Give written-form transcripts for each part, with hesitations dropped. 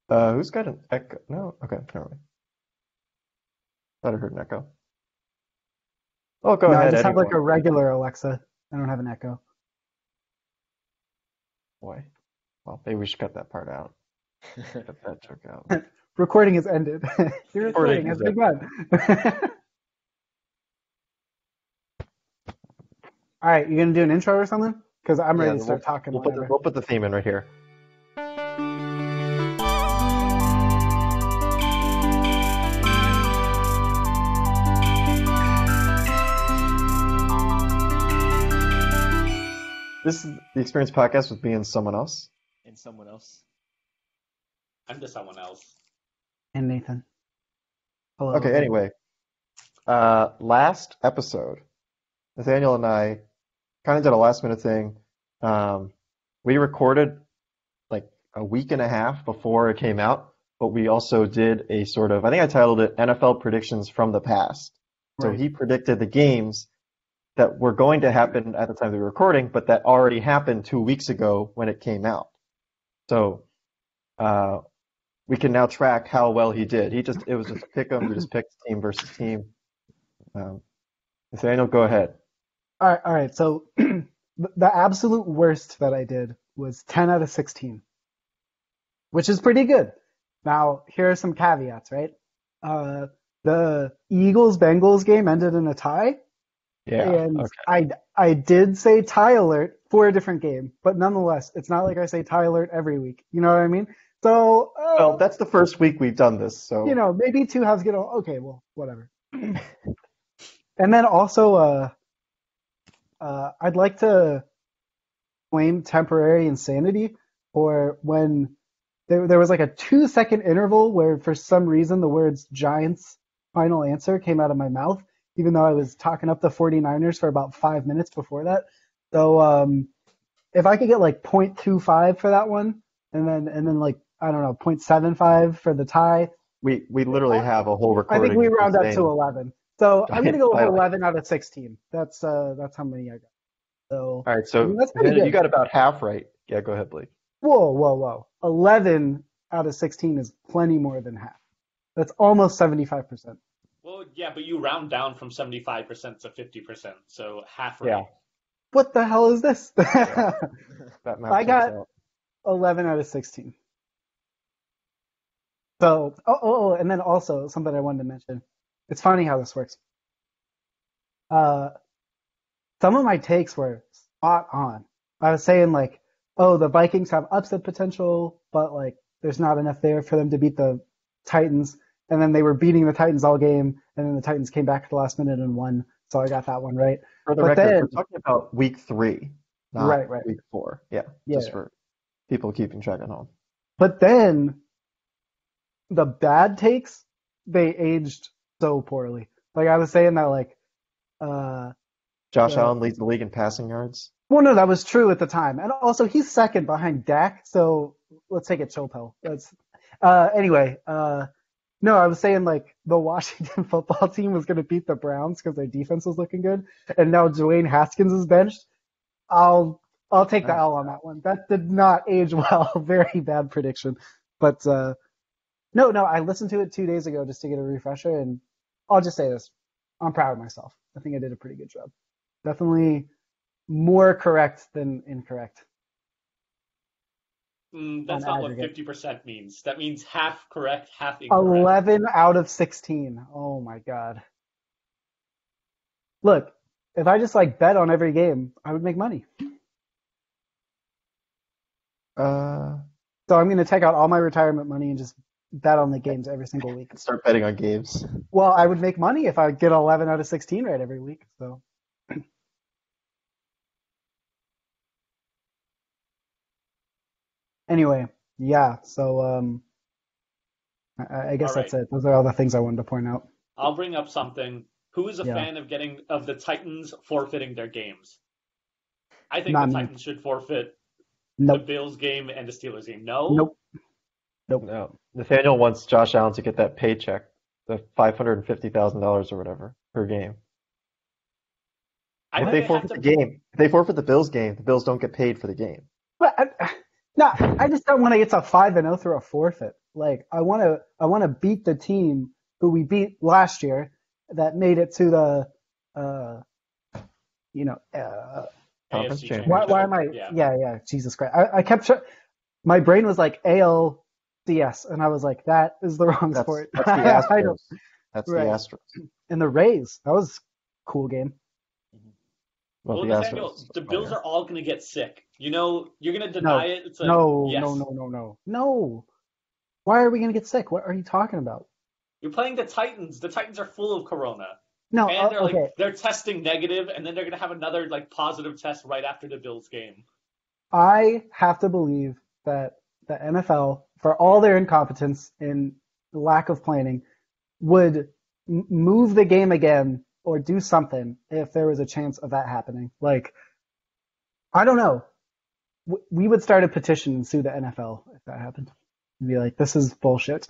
Who's got an echo? No? Okay, never mind. Thought I heard an echo. Oh, go No, I ahead, just have like anyone. a regular Alexa. I don't have an Echo. Boy. Well, maybe we should cut that part out. Cut that joke out. Recording has ended. Your recording Recording has is it. begun. All right, you gonna do an intro or something? Because I'm Yeah, ready to start talking whenever. we'll put the theme in right here. This is the Experience Podcast with me and someone else. And someone else. I'm the someone else. And Nathan. Hello. Okay, anyway. Last episode, Nathaniel and I kind of did a last minute thing. We recorded like a week and a half before it came out, but we also did a sort of, I think I titled it NFL Predictions from the Past. So Right. he predicted the games that were going to happen at the time we were recording, but that already happened 2 weeks ago when it came out. So we can now track how well he did. It was just a pick 'em. You just picked team versus team. Nathaniel, go ahead. All right. So the absolute worst that I did was 10 out of 16, which is pretty good. Now, here are some caveats, right? The Eagles-Bengals game ended in a tie, Yeah. and Okay. I did say tie alert for a different game, but nonetheless, it's not like I say tie alert every week. You know what I mean? So, Well, that's the first week we've done this, you so know, maybe two halves get all, okay, well, whatever. And then also, I'd like to claim temporary insanity for when there was like a 2 second interval where for some reason the words Giants final answer came out of my mouth, even though I was talking up the 49ers for about 5 minutes before that. So if I could get like 0.25 for that one, and then like I don't know 0.75 for the tie, we literally have a whole I think recording we of you round up to saying 11. So I'm gonna Giants go with highlight. 11 out of 16. That's how many I got. So All right, I mean so that's pretty Nathaniel, you good. got about half right. Yeah, go ahead, Blake. Whoa, whoa, whoa. 11 out of 16 is plenty more than half. That's almost 75%. Well, yeah, but you round down from 75% to 50%, so half Yeah, right. What the hell is this? yeah, that math I checks got out. 11 out of 16. So, and then also something I wanted to mention. It's funny how this works. Uh, some of my takes were spot on. I was saying like, oh, the Vikings have upset potential, but like there's not enough there for them to beat the Titans. And then they were beating the Titans all game, and then the Titans came back at the last minute and won. So I got that one right. For the But record, then, we're talking about week 3, not right, week 4. Yeah, just yeah. for people keeping track at home. But then the bad takes, they aged so poorly. Like I was saying that like uh Josh the Allen leads the league in passing yards. well no, that was true at the time. And also he's second behind Dak, so let's take it chill pill. That's anyway, no, I was saying like the Washington football team was gonna beat the Browns because their defense was looking good, and now Dwayne Haskins is benched. I'll take the Oh, L on that one. That did not age well. Very bad prediction. But no, I listened to it 2 days ago just to get a refresher, and I'll just say this: I'm proud of myself. I think I did a pretty good job. Definitely more correct than incorrect on That's not what aggregate. 50% means. That means half correct, half incorrect. 11 out of 16. Oh my god! Look, if I just like bet on every game, I would make money. uh, So I'm going to take out all my retirement money and just bet on the games every single week. start betting on games. Well, I would make money if I get 11 out of 16 right every week. So anyway, yeah. So I All guess right, that's it. Those are all the things I wanted to point out. I'll bring up something. Who is a Yeah, fan of the Titans forfeiting their games? I think the not me. Titans should forfeit the Nope, Bills game and the Steelers game. No? nope, nope. No, Nathaniel wants Josh Allen to get that paycheck, the $550,000 or whatever per game. I And if think they they have forfeit to. the game, if they forfeit the Bills game, the Bills don't get paid for the game. But No, I just don't want to get to 5-0 through a forfeit. Like I want to beat the team who we beat last year that made it to the uh you know Conference AFC why Championship. am I Yeah. yeah Jesus Christ I kept my brain was like ALCS and I was like that is the wrong sport. That's the I don't Astros. That's the right. Astros. And the Rays, that was a cool game. Well, Well, the Nathaniel, Astros. the Oh Bills yeah. are all going to get sick. You're going to deny No. it. It's like, No, no, yes. no, no, no. No. Why are we going to get sick? What are you talking about? You're playing the Titans. The Titans are full of corona. No, And okay. they're testing negative, and then they're gonna have another like positive test right after the Bills game. I have to believe that the NFL, for all their incompetence and lack of planning, would move the game again or do something if there was a chance of that happening. Like, I don't know. We would start a petition and sue the NFL if that happened. And be like, this is bullshit.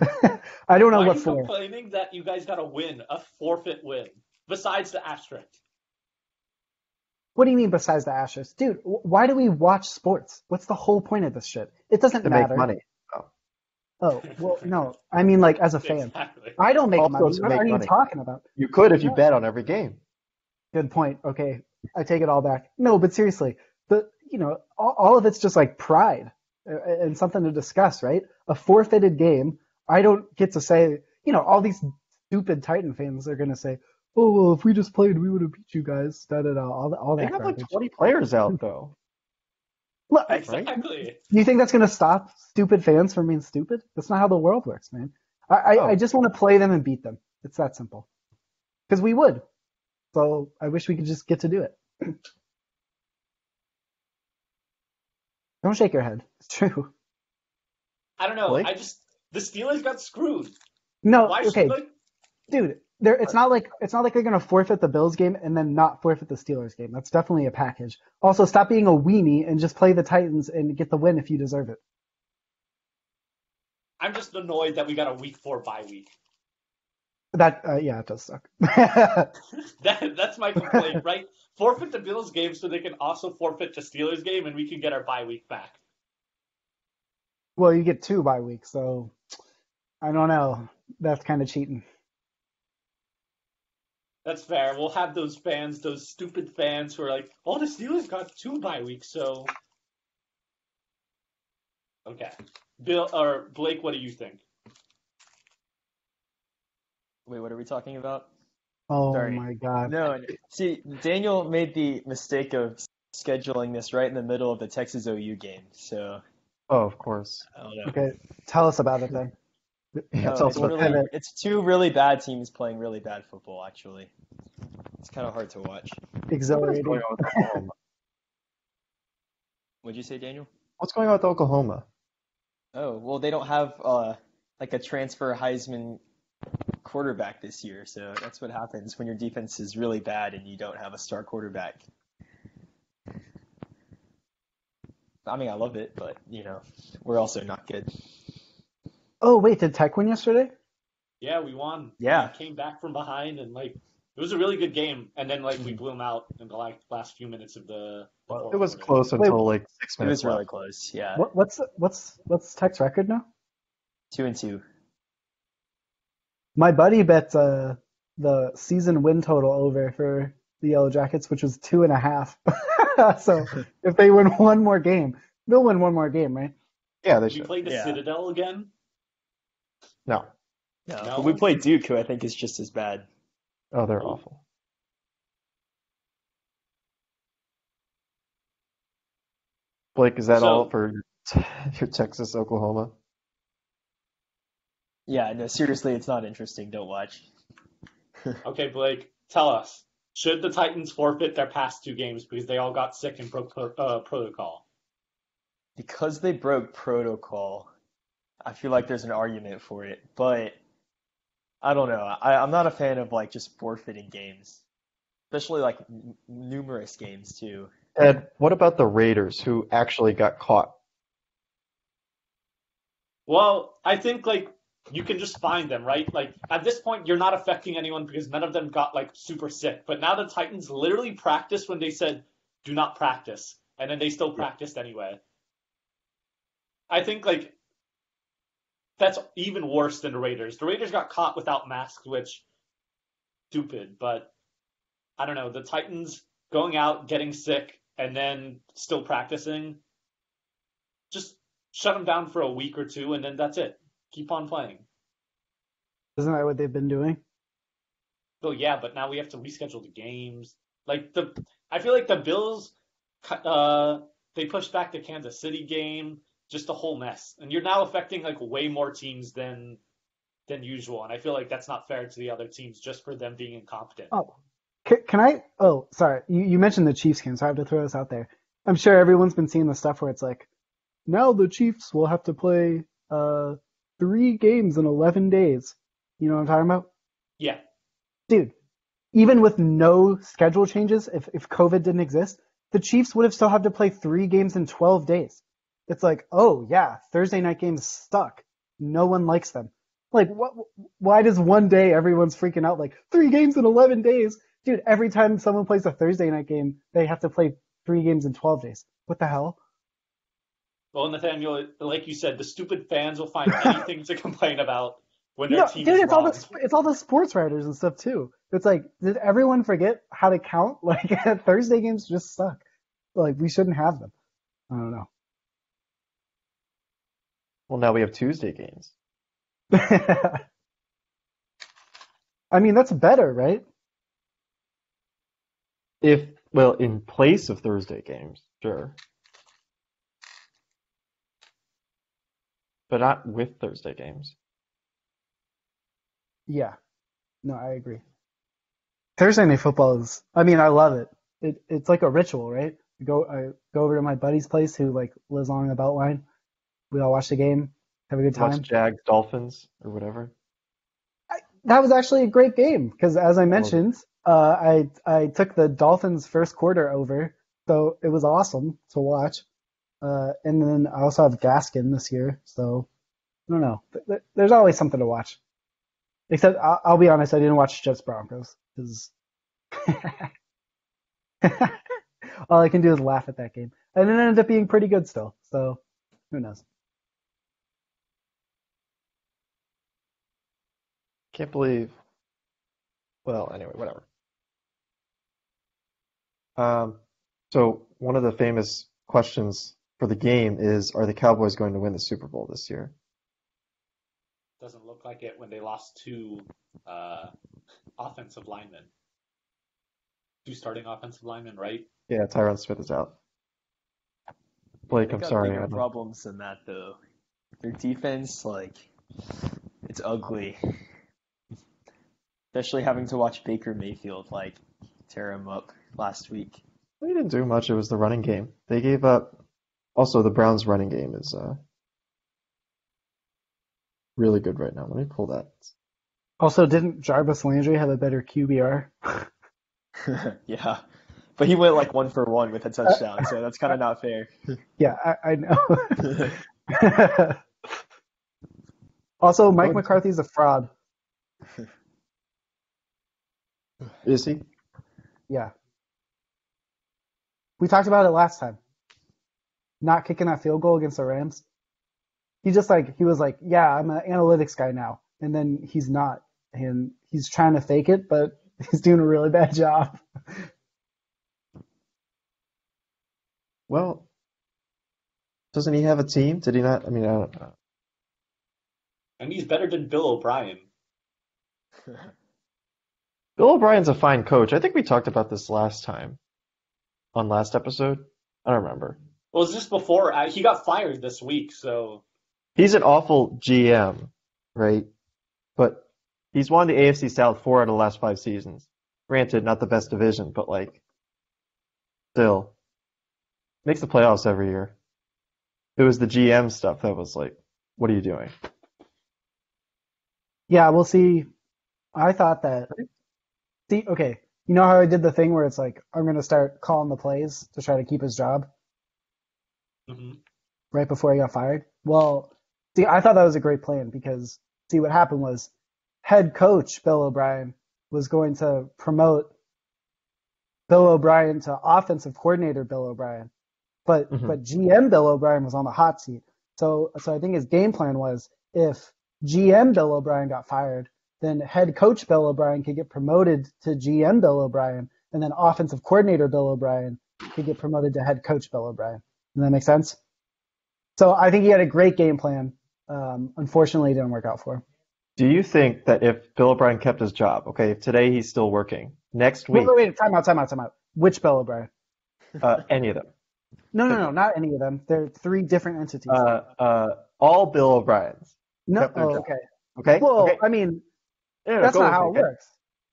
I don't know Why are what you for. complaining that you guys got a win, a forfeit win, besides the asterisk? What do you mean besides the Ashes? Dude, why do we watch sports? What's the whole point of this shit? It doesn't To make matter. money. Oh. Oh, well, no. I mean, like, as a fan. Exactly. I don't make Also money. to What are make you money. talking about? You could if you No. bet on every game. Good point. Okay. I take it all back. No, but seriously, all of it's just like pride and something to discuss, right? A forfeited game. I don't get to say, all these stupid Titan fans are going to say, oh, well, if we just played, we would have beat you guys. Da, da, da, all They that have like garbage. 20 players out though, Look, right? Exactly. you think that's going to stop stupid fans from being stupid? That's not how the world works, man. I Oh, just want to play them and beat them. It's that simple. Because we would. So I wish we could just get to do it. Don't shake your head. It's true. I don't know. Blake? The Steelers got screwed. No, Why should okay, dude. It's not like they're gonna forfeit the Bills game and then not forfeit the Steelers game. That's definitely a package. Also, stop being a weenie and just play the Titans and get the win if you deserve it. I'm just annoyed that we got a week 4 bye week. That yeah, it does suck. That's my complaint, right? Forfeit the Bills game so they can also forfeit the Steelers game, and we can get our bye week back. Well, you get 2 bye weeks, so I don't know. That's kind of cheating. That's fair. We'll have those fans, those stupid fans who are like, "Oh, the Steelers got 2 bye weeks, so." Okay, Bill or Blake, what do you think? Wait, what are we talking about? Oh Sorry. my God. No, see, Daniel made the mistake of scheduling this right in the middle of the Texas OU game, so oh, of course. I don't know. Okay, tell us about it then. Yeah, Oh, tell us it's about really, Pivot. it's two really bad teams playing really bad football, actually. It's kind of hard to watch. what is Exhilarating. going on with Oklahoma. What'd you say, Daniel? What's going on with Oklahoma? Oh, well, they don't have like a transfer Heisman quarterback this year, so that's what happens when your defense is really bad and you don't have a star quarterback. I mean, I love it, but we're also not good. Oh wait, did Tech win yesterday? Yeah, we won. Yeah. We came back from behind, and it was a really good game. And then we blew them out in the last few minutes of the Well, fourth it was quarter. close Wait, until like six It minutes was really left. close. Yeah. What's Tech's record now? 2-2. My buddy bet the season win total over for the Yellow Jackets, which was 2.5. So if they win one more game, they'll win one more game, right? Yeah, they We should. played the Yeah. Citadel again. No. No, No? but we played Duke, who I think is just as bad. Oh, they're awful. Blake, is that So- all for your Texas, Oklahoma? Yeah, no, seriously, it's not interesting. Don't watch. Okay, Blake, tell us. Should the Titans forfeit their past 2 games because they all got sick in protocol? Because they broke protocol, I feel like there's an argument for it, but I don't know. I'm not a fan of just forfeiting games, especially numerous games too. Ed, what about the Raiders who actually got caught? Well, I think you can just find them, right? At this point, you're not affecting anyone because none of them got super sick. But now the Titans literally practiced when they said do not practice, and then they still practiced anyway. I think like that's even worse than the Raiders. The Raiders got caught without masks, which stupid, but I don't know. The Titans going out, getting sick, and then still practicing, just shut them down for a week or two, and then that's it. Keep on playing. Isn't that what they've been doing? So yeah, but now we have to reschedule the games. Like I feel like the Bills, uh, they pushed back the Kansas City game, just a whole mess, and you're now affecting like way more teams than usual, and I feel like that's not fair to the other teams just for them being incompetent. Oh, can I? Oh, sorry. You mentioned the Chiefs game, so I have to throw this out there. I'm sure everyone's been seeing the stuff where it's like, now the Chiefs will have to play 3 games in 11 days. You know what I'm talking about? Yeah, Dude, even with no schedule changes, if COVID didn't exist, the Chiefs would have still had to play 3 games in 12 days. It's like, oh yeah, Thursday night games stuck. No one likes them. Like, why does one day everyone's freaking out like 3 games in 11 days? Dude, every time someone plays a Thursday night game, they have to play 3 games in 12 days. What the hell? well, Nathaniel, like you said, the stupid fans will find anything to complain about when their No, team dude, is it's all wrong. the sports writers and stuff too. It's like, did everyone forget how to count? Like Thursday games just suck. Like we shouldn't have them. I don't know. Well, now we have Tuesday games. I mean, that's better, right? Well, in place of Thursday games, sure. But not with Thursday games. Yeah. No, I agree. Thursday night football is, I mean, I love it. It's like a ritual, right? I go over to my buddy's place who like lives along the Beltline. We all watch the game, have a good Watch time. Jags, Dolphins, or whatever. That was actually a great game because, as I Oh, mentioned, I took the Dolphins first quarter over, so it was awesome to watch. And then I also have Gaskin this year, so I don't know. There's always something to watch. Except I'll be honest, I didn't watch Jets Broncos because all I can do is laugh at that game, and it ended up being pretty good still. So who knows? can't believe. Well, anyway, whatever. So one of the famous questions for the game is, are the Cowboys going to win the Super Bowl this year? Doesn't look like it when they lost two uh, offensive linemen, two starting offensive linemen, right? Yeah, Tyron Smith is out. Yeah, Blake, they I'm got sorry. bigger problems than that though. Their defense, like, it's ugly. Especially having to watch Baker Mayfield like tear him up last week. They didn't do much. It was the running game. They gave up. Also, the Browns' running game is really good right now. Let me pull that. Also, didn't Jarvis Landry have a better QBR? Yeah. But he went like 1 for 1 with a touchdown, so that's kind of not fair. Yeah, I know. Also, Mike McCarthy's a fraud. Is he? Yeah. We talked about it last time. Not kicking that field goal against the Rams. He was like, yeah, I'm an analytics guy now. And then he's not. And he's trying to fake it, but he's doing a really bad job. Well, doesn't he have a team? Did he not? I mean, I don't know. And he's better than Bill O'Brien. Bill O'Brien's a fine coach. I think we talked about this last time on last episode. I don't remember. Well, it was just before he got fired this week, so He's an awful GM, right? But he's won the AFC South 4 out of the last 5 seasons. Granted, not the best division, but like, still makes the playoffs every year. It was the GM stuff that was like, what are you doing? Yeah, we'll see. I thought that. See, okay. You know how I did the thing where it's like, I'm going to start calling the plays to try to keep his job mhm. right before he got fired? Well, see, I thought that was a great plan because, see, what happened was head coach Bill O'Brien was going to promote Bill O'Brien to offensive coordinator Bill O'Brien. But Hmm. GM Bill O'Brien was on the hot seat. So I think his game plan was if GM Bill O'Brien got fired, then head coach Bill O'Brien could get promoted to GM Bill O'Brien, and then offensive coordinator Bill O'Brien could get promoted to head coach Bill O'Brien. Does that make sense? So I think he had a great game plan. Unfortunately, it didn't work out for him. Do you think that if Bill O'Brien kept his job, okay, if today he's still working, next Wait, week, time out. Which Bill O'Brien? any of them, No, not any of them. They're three different entities. all Bill O'Briens No, kept their job. okay. Okay? Well, Okay? I mean, No, that's go not with how me, it okay? works.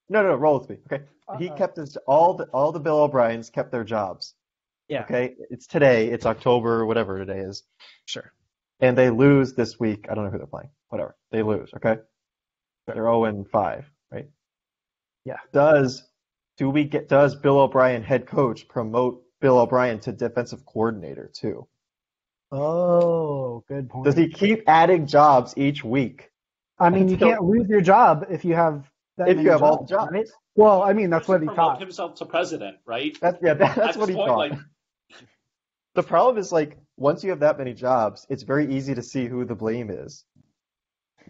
No, roll with me. Okay. He Uh-oh. kept his all the Bill O'Briens kept their jobs. Yeah, Okay. It's today. It's October, whatever today is, sure. and they lose this week. I don't know who they're playing. Whatever. They lose. Okay. They're 0-5, right? Yeah. Does Bill O'Brien head coach promote Bill O'Brien to defensive coordinator too? Oh, good point. Does he keep adding jobs each week I mean, you until can't lose your job if you have that if many you have all jobs, the jobs? right? Well, I mean, that's He what he should promote thought. himself to president, right? That's At what this he point, thought. like, The problem is like once you have that many jobs, it's very easy to see who the blame is,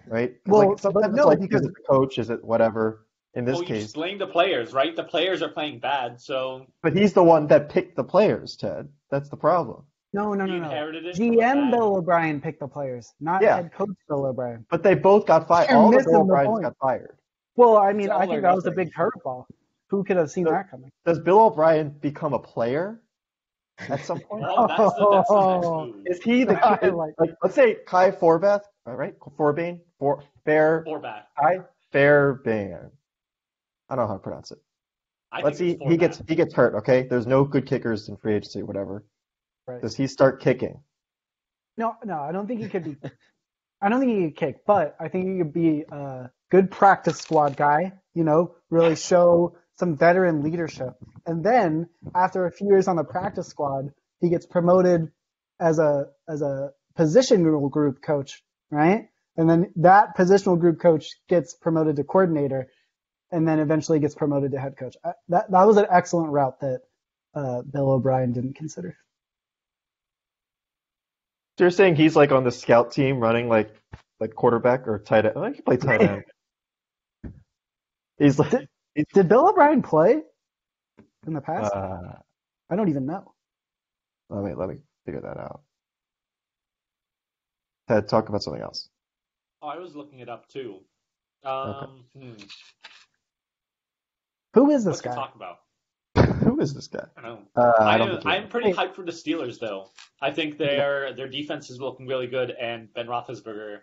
right? 'Cause, Well, like but sometimes it's no, like, is because it the coach? Is it whatever? In this well, you case, just blame the players, right? The players are playing bad, so but he's the one that picked the players, Ted. That's the problem. no. he inherited it from a GM bad. Bill O'Brien picked the players, not Yeah, head coach Bill O'Brien. but they both got fired. You're All the Bill missing the O'Briens point. got fired. Well, I mean, It's I all or think that was a nothing. big curveball. Who could have seen So, that coming? does Bill O'Brien become a player at some point? Well, that's the next Oh, move. Is he the I kid? like Like, let's say Kai Forbath, all right? Forbane, Four back. Kai Fairbairn. I don't know how to pronounce it. I Let's think see. it's four back. He gets hurt. Okay, there's no good kickers in free agency, whatever. right. Does he start kicking? No, I don't think he could be. I don't think he could kick, but I think he could be a good practice squad guy. You know, really show some veteran leadership, and then after a few years on the practice squad, he gets promoted as a positional group coach, right? And then that positional group coach gets promoted to coordinator, and then eventually gets promoted to head coach. That was an excellent route that Bill O'Brien didn't consider. So you're saying he's like on the scout team running like quarterback or tight end? I think he played tight end. He's like, Did Bill O'Brien play in the past? uh, I don't even know. let me figure that out. Ted, talk about something else. Oh, I was looking it up too. Okay. Who is What this to guy? talk about? Who is this guy? I don't know. I don't think he I'm is. pretty hyped for the Steelers, though. I think their defense is looking really good, and Ben Roethlisberger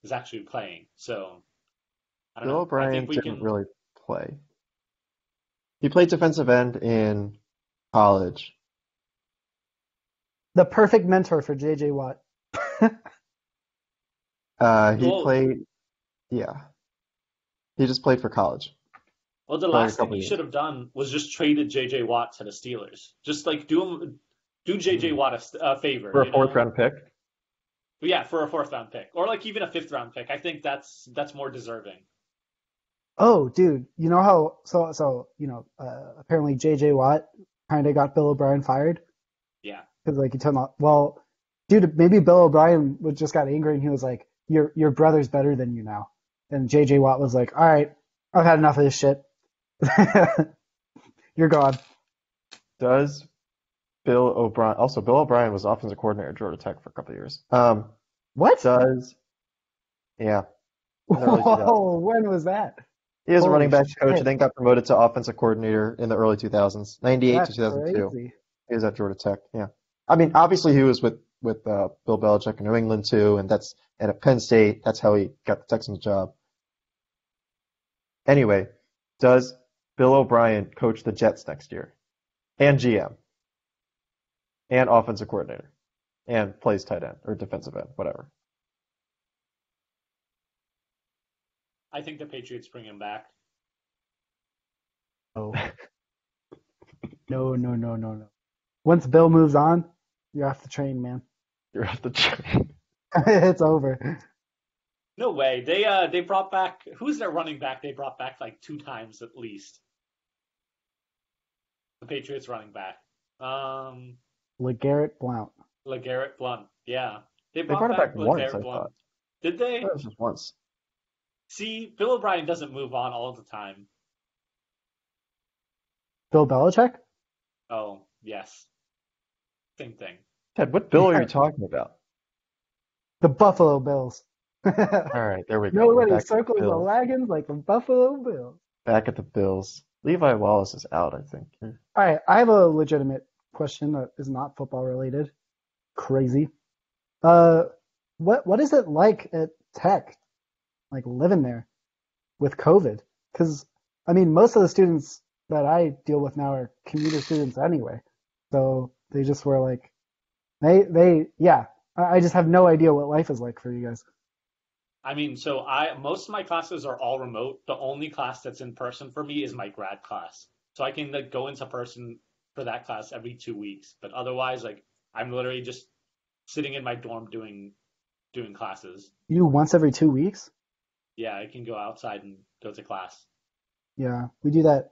is actually playing. So I don't Bill know. I O'Brien think we didn't can. really play. He played defensive end in college. The perfect mentor for J.J. Watt. He Well, played, yeah. He just played for college well, the for like a last thing couple he years. should have done was just traded J.J. Watt to the Steelers. Just like do J.J. Watt a favor, For a you fourth know? round pick. But yeah, for a fourth round pick, or like even a fifth round pick. I think that's more deserving. Oh, dude, you know how apparently J.J. Watt kind of got Bill O'Brien fired Yeah. because like he told him, well, dude, maybe Bill O'Brien was just got angry and he was like, your brother's better than you now, and J.J. Watt was like, all right, I've had enough of this shit. You're gone. Does Bill O'Brien, also Bill O'Brien was offensive coordinator at Georgia Tech for a couple of years. What? Yeah, in the early 2000s. Whoa, when was that? He was a Holy running back coach shit. and then got promoted to offensive coordinator in the early 2000s, 98 to That's 2002. crazy. He was at Georgia Tech. Yeah. I mean, obviously he was with Bill Belichick in New England too, and at Penn State, that's how he got the Texans job. Anyway, does Bill O'Brien coach the Jets next year? And GM and offensive coordinator and plays tight end or defensive end, whatever. I think the Patriots bring him back. Oh. No. Once Bill moves on, you're off the train, man. You're off the train. It's over. No way. They brought back who's their running back? They brought back like 2 times at least. The Patriots running back. LeGarrette Blount. LeGarrette Blunt. Yeah. They They brought brought it back back once, LeGarrette I Blunt. thought. Did I thought they? it was just once. See, Bill O'Brien doesn't move on all the time. Bill Belichick? Oh, yes. Same thing. Ted, what bill are you talking about? The Buffalo Bills. All right, there we go. We're Nobody back at the circles the Bills. wagons like the Buffalo Bills. Back at the Bills. Levi Wallace is out, I think. All right, I have a legitimate question that is not football related. Crazy. Uh, what is it like at Tech, like living there with COVID? Because I mean, most of the students that I deal with now are commuter students anyway, so they just were like, yeah. I just have no idea what life is like for you guys. I mean, so most of my classes are all remote. The only class that's in person for me is my grad class. So I can like go into person for that class every 2 weeks. But otherwise, like I'm literally just sitting in my dorm doing classes. You do once every 2 weeks? Yeah, I can go outside and go to class. Yeah, we do that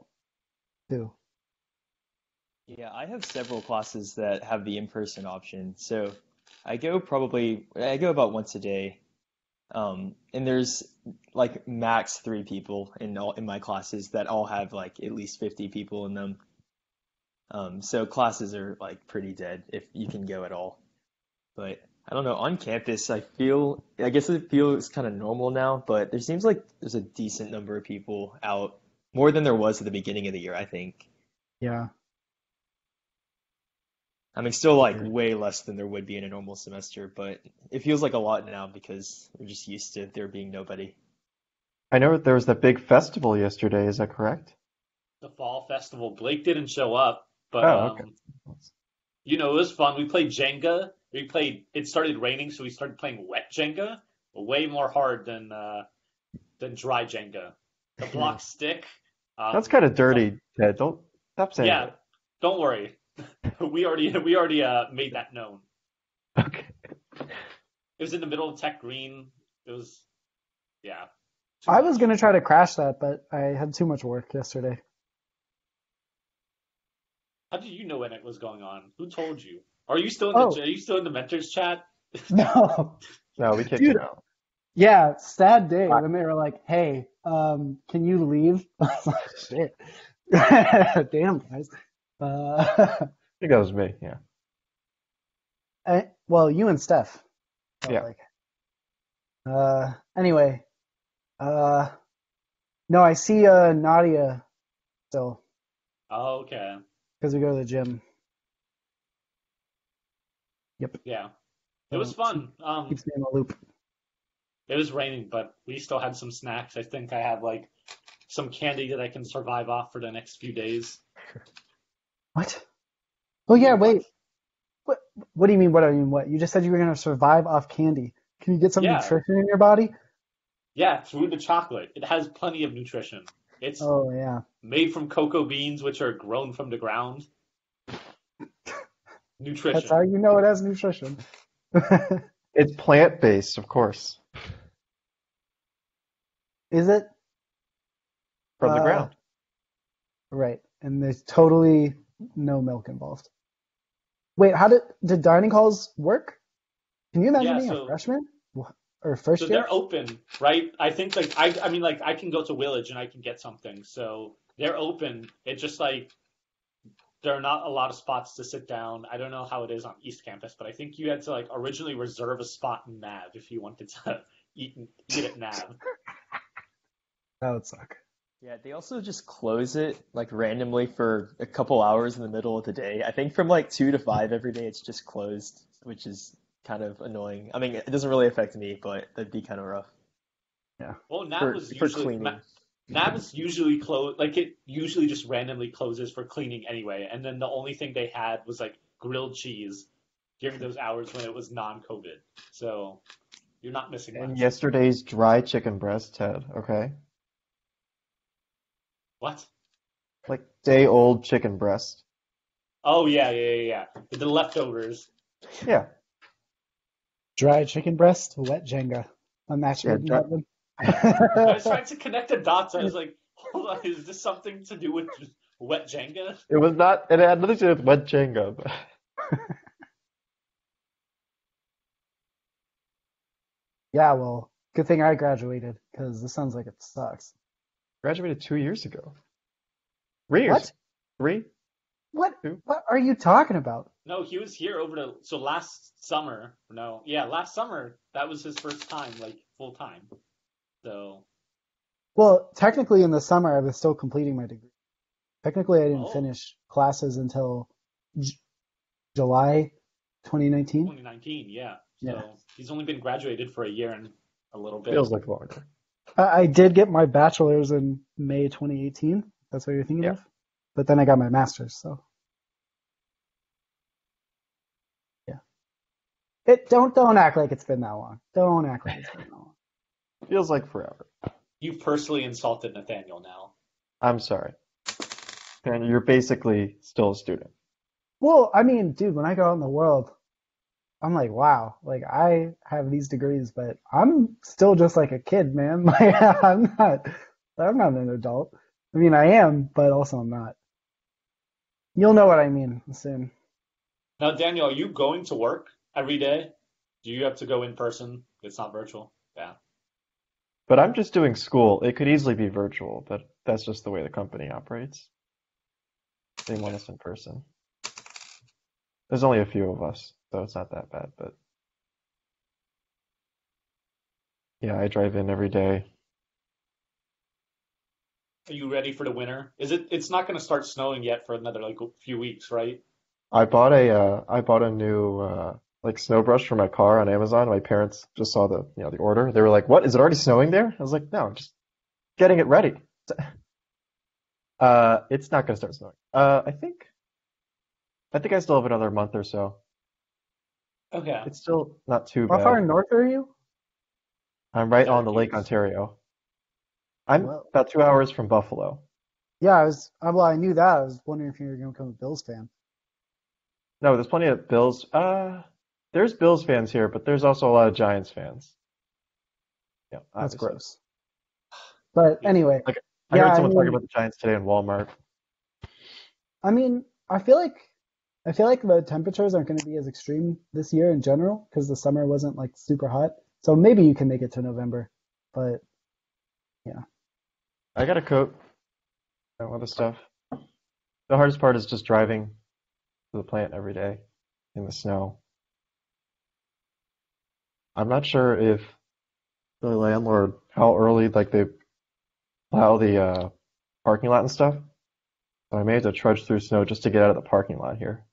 too. Yeah, I have several classes that have the in-person option. So I go about once a day. And there's like max 3 people in my classes that all have like at least 50 people in them. So classes are like pretty dead if you can go at all. But I don't know, on campus, I guess it feels kind of normal now, but there seems like there's a decent number of people out, more than there was at the beginning of the year, I think. Yeah. I mean, still like Agreed. way less than there would be in a normal semester, but it feels like a lot now because we're just used to there being nobody. I know there was that big festival yesterday, is that correct? The fall festival. Blake didn't show up, but Oh, okay. it was fun. We played Jenga. It started raining, so we started playing wet Jenga. Way more hard than dry Jenga. The blocks stick. That's kind of It's all, dirty, Ted. Don't stop saying yeah, don't worry. We already made that known. that. Okay. It was in the middle of Tech Green. It was yeah, too I was much. gonna try to crash that, but I had too much work yesterday. How did you know when it was going on? Who told you? Oh, Are you still in the mentors chat? no. No, we kicked Dude, him out. yeah, sad day I when they were like, "Hey, can you leave?" I was like, "Shit, damn guys." think that was me. Yeah. Well, you and Steph felt Yeah. like. Anyway, uh, no, I see Nadia still Oh, okay. because we go to the gym. Yep. Yeah. It was So she fun. keeps me in the loop. It was raining, but we still had some snacks. I think I have like some candy that I can survive off for the next few days. What? Oh yeah, What? wait. What? What do you mean? What do you mean? What? You just said you were gonna survive off candy. Can you get some Yeah. nutrition in your body? Yeah, through the chocolate. It has plenty of nutrition. It's Oh yeah. made from cocoa beans, which are grown from the ground. That's how Nutrition. you know it has nutrition. It's plant-based, of course, Is it? from the Uh, ground. right. And there's totally no milk involved. Wait, how did dining halls work? Can you imagine Yeah, being a so freshman or so first year? they're open, right? I think like I mean like I can go to Village and I can get something. So they're open. It's just like there are not a lot of spots to sit down. I don't know how it is on East Campus, but I think you had to like originally reserve a spot in Nav if you wanted to eat at Nav. That would suck. Yeah, they also just close it like randomly for a couple hours in the middle of the day. I think from like 2 to 5 every day it's just closed, which is kind of annoying. I mean, it doesn't really affect me, but that'd be kind of rough Yeah. Well, for cleaning. Nav is usually closed. Like it usually just randomly closes for cleaning anyway. And then the only thing they had was like grilled cheese during those hours when it was non-COVID. So you're not missing And much. yesterday's dry chicken breast, Ted, okay? What? Like day-old chicken breast. Oh yeah. The leftovers. Yeah. Dry chicken breast, wet Jenga. A match Yeah, made in heaven. I was trying to connect the dots. I was like, hold on, is this something to do with just wet Jenga? it was not, it had nothing to do with wet Jenga. Yeah, well, good thing I graduated because this sounds like it sucks. Graduated 2 years ago. 3 years. What? 3? What? 2? What are you talking about? No, he was here over the so last summer. No, yeah, last summer that was his first time, like full time. So, Well, technically in the summer I was still completing my degree. Technically I didn't oh, finish classes until J July 2019. 2019, yeah. Yeah. So he's only been graduated for a year and a little bit. Feels like longer. I did get my bachelor's in May 2018. That's what you're thinking Yeah. of? But then I got my master's, so yeah. Don't act like it's been that long. Don't act like it's been that long. Feels like forever. You've personally insulted Nathaniel now. I'm sorry. And you're basically still a student. Well, I mean, dude, when I go out in the world, I'm like, wow, like I have these degrees, but I'm still just like a kid, man. Like I'm not an adult. I mean, I am, but also I'm not. You'll know what I mean soon. Now, Daniel, are you going to work every day? Do you have to go in person? It's not virtual. Yeah. But I'm just doing school. It could easily be virtual, but that's just the way the company operates. They want us in person. There's only a few of us, so it's not that bad. But yeah, I drive in every day. Are you ready for the winter? It's not going to start snowing yet for another like a few weeks, right? I bought a new like snow brush for my car on Amazon. My parents just saw the order. They were like, "What? Is it already snowing there?" I was like, "No, I'm just getting it ready." It's not gonna start snowing. I think I still have another month or so. Okay. It's still not too How far bad. north are you? I'm right on the Lake Syracuse. Ontario. I'm Well, about 2 hours from Buffalo. yeah, well, I knew that. I was wondering if you were going to become a Bills fan. No, there's plenty of Bills. There's Bills fans here, but there's also a lot of Giants fans. Yeah, That's obviously. gross. But Yeah. anyway, Like I yeah, heard someone talking about the Giants today in Walmart. I mean, I feel like the temperatures aren't going to be as extreme this year in general because the summer wasn't like super hot. So maybe you can make it to November. But yeah. I got a coat and other stuff. The hardest part is just driving to the plant every day in the snow. I'm not sure if the landlord how early like they plow the parking lot and stuff. So I may have to trudge through snow just to get out of the parking lot here.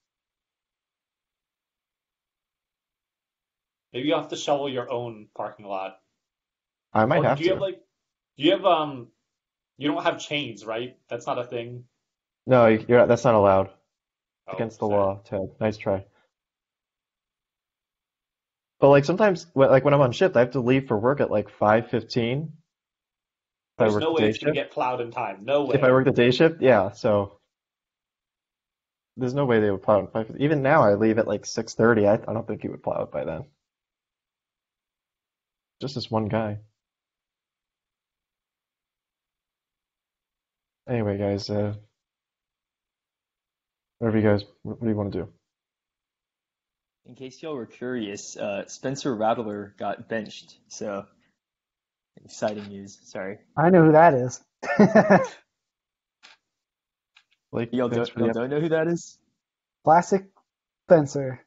Maybe you have to shovel your own parking lot. I might Or have do you have to. like do you have you don't have chains, right? That's not a thing. No, that's not allowed. It's Oh, against the shit. law, Ted. Nice try. But like sometimes, like when I'm on shift, I have to leave for work at like 5:15 if I There's work no the way day it's gonna shift. get plowed in time. No If I way. work the day shift, yeah. So there's no way they would plow it at 5:15. Even now, I leave at like 6:30. I don't think he would plow it by then. Just this one guy. Anyway, guys, whatever you guys, what do you want to do? In case y'all were curious, Spencer Rattler got benched, so exciting news. Sorry. I know who that is. Blake, Y'all thanks don't, for y'all the don't update. know who that is? Classic Spencer.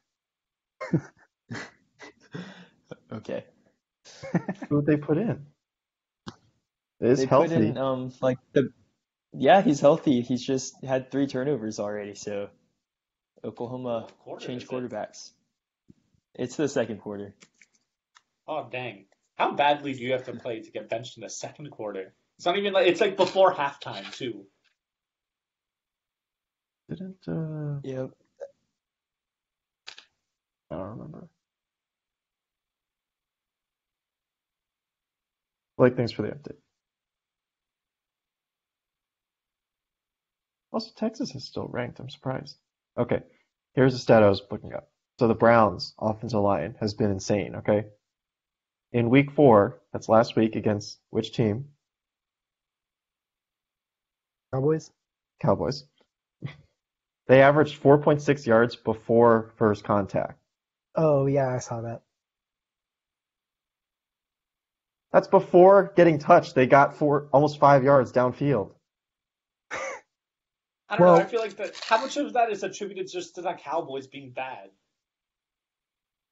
Okay. Who would they put in? Is They put healthy. in like yeah, he's healthy. He's just had 3 turnovers already, so Oklahoma What quarter changed is it? quarterbacks. It's the second quarter. Oh, dang. How badly do you have to play to get benched in the second quarter? It's not even like it's like before halftime too. Didn't Yep. I don't remember. Blake, thanks for the update. Also, Texas is still ranked. I'm surprised. Okay, here's a stat I was looking up. So the Browns' offensive line has been insane. Okay, in week 4, that's last week against which team? Cowboys? Cowboys. They averaged 4.6 yards before first contact. Oh, yeah, I saw that. That's before getting touched. They got almost 5 yards downfield. I don't know. I Well, feel like how much of that is attributed just to the Cowboys being bad?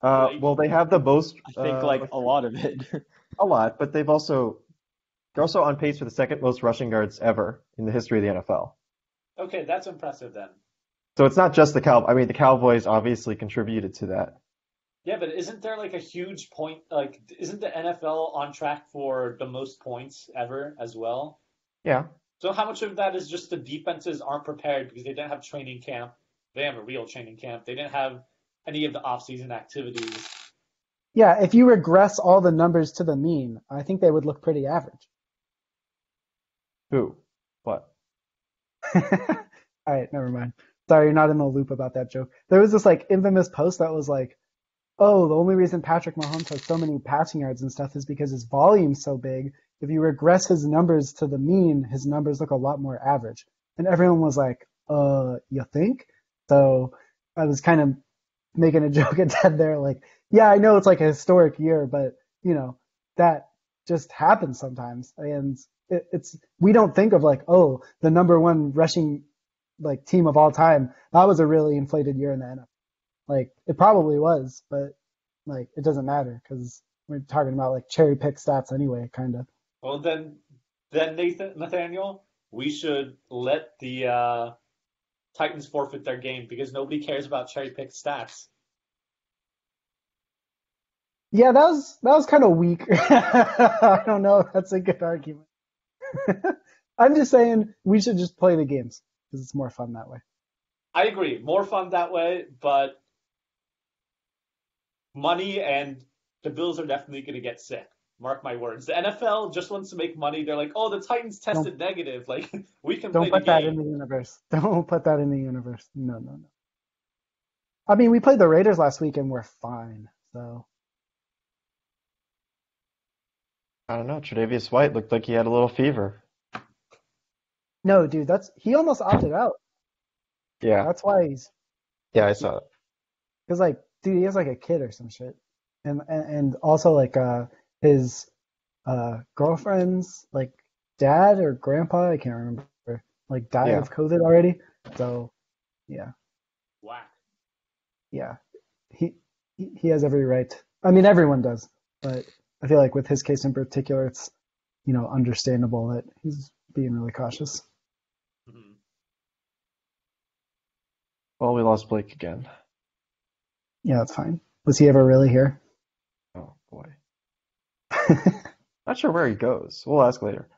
Like, Well, they have the most, I think like let's a see, lot of it. a lot, but they're also on pace for the second most rushing yards ever in the history of the NFL. okay, that's impressive then. So it's not just the I mean, the Cowboys obviously contributed to that. Yeah, but isn't there like a huge point? Like, isn't the NFL on track for the most points ever as well? Yeah. So how much of that is just the defenses aren't prepared because they didn't have training camp? They have a real training camp. They didn't have any of the off-season activities. yeah, if you regress all the numbers to the mean, I think they would look pretty average. Who? What? All right, never mind. Sorry, you're not in the loop about that joke. There was this like infamous post that was like, oh, the only reason Patrick Mahomes has so many passing yards and stuff is because his volume's so big. If you regress his numbers to the mean, his numbers look a lot more average. And everyone was like, you think? So I was kind of making a joke at Ted there, like, yeah, I know it's like a historic year, but that just happens sometimes. And it's we don't think of like, oh, the number one rushing like team of all time. That was a really inflated year in the NFL. Like it probably was, but like it doesn't matter because we're talking about like cherry pick stats anyway, kind of. Well, then Nathaniel, we should let the Titans forfeit their game because nobody cares about cherry-picked stats. Yeah, that was kind of weak. I don't know if that's a good argument. I'm just saying we should just play the games because it's more fun that way. I agree, more fun that way, but money and the Bills are definitely going to get sick. Mark my words. The NFL just wants to make money. They're like, oh, the Titans Don't tested negative. Like, we can don't play the put that in game. the universe. Don't put that in the universe. No, no, no. I mean, we played the Raiders last week and we're fine. So I don't know. Tre'Davious White looked like he had a little fever. no, dude, he almost opted out. Yeah. That's why Yeah, I saw it. because like, dude, he has like a kid or some shit, and also like his girlfriend's like dad or grandpa, I can't remember, like died Yeah. of COVID already. So yeah, Whack. yeah, he has every right. I mean, everyone does, but I feel like with his case in particular, it's understandable that he's being really cautious. Mhm. Well, we lost Blake again. Yeah, that's fine. Was he ever really here? Oh boy. Not sure where he goes. We'll ask later.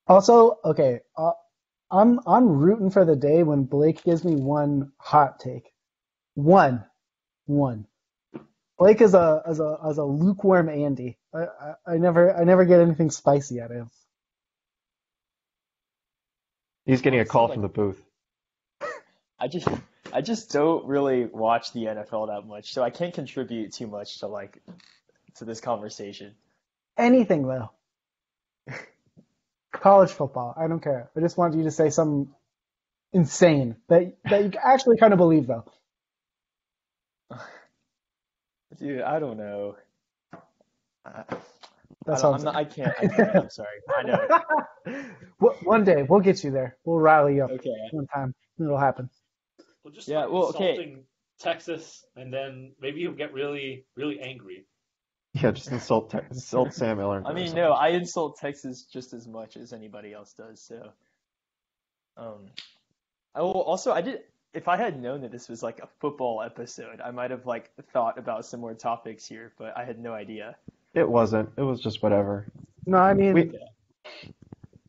Also, okay, I'm rooting for the day when Blake gives me one hot take. One. Blake is a lukewarm Andy. I never get anything spicy out of him. He's getting a Honestly, call like from the booth. I just don't really watch the NFL that much, so I can't contribute too much to this conversation. Anything though. College football, I don't care. I just want you to say something insane that you actually kind of believe though. Dude, I don't know. I, That's all I'm I'm not. I can't. saying. I'm sorry. I know. One day we'll get you there. We'll rally you up Okay. one time. It'll happen. We'll just Yeah. start Well. Okay. insulting Texas, and then maybe he'll get really, really angry. Yeah, just insult Sam Ehlinger I or mean, something. no. I insult Texas just as much as anybody else does. So, um, I will also. I did. If I had known that this was like a football episode, I might have like thought about some more topics here, but I had no idea. It wasn't. It was just whatever. No, I mean We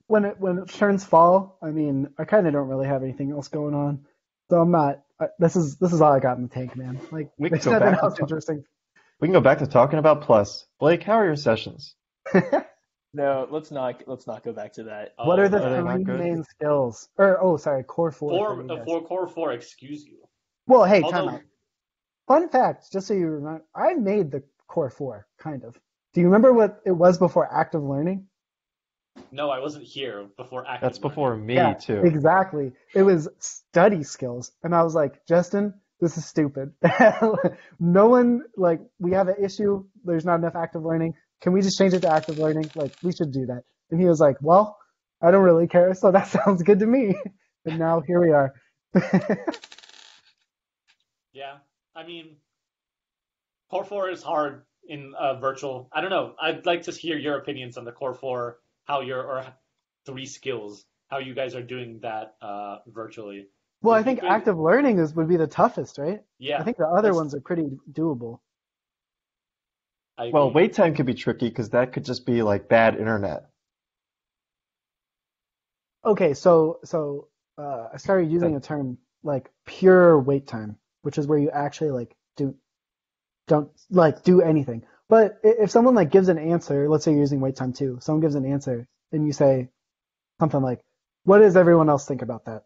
when it turns fall, I mean I kind of don't really have anything else going on, so I'm not. This is all I got in the tank, man. Like we can there's go nothing back to else interesting. we can go back to talking about plus. Blake, how are your sessions? No, let's not go back to that. What are Oh the Are they no, not three good? main skills? Or sorry, core four for four, you guys. four, core four. Excuse you. Well, hey, time Although out. Fun fact, just so you remember, I made the core four, kind of. Do you remember what it was before active learning? no, I wasn't here before active That's before learning. me Yeah, too. exactly. It was study skills. And I was like, Justin, This is stupid. No one, like, we have an issue. There's not enough active learning. Can we just change it to active learning? Like, we should do that. And he was like, well, I don't really care, so that sounds good to me. And now here we are. Yeah, I mean, Core 4 is hard in virtual. I don't know. I'd like to hear your opinions on the Core 4, how your or three skills, how you guys are doing that virtually. Well, I You think could, active learning would be the toughest, right? I yeah, think the other that's ones are pretty doable. I Well, agree. wait time could be tricky because that could just be like bad internet. Okay, I started using That- a term like pure wait time, which is where you actually like don't like do anything. But if someone like gives an answer, let's say you're using wait time too, someone gives an answer and you say something like, "What does everyone else think about that?"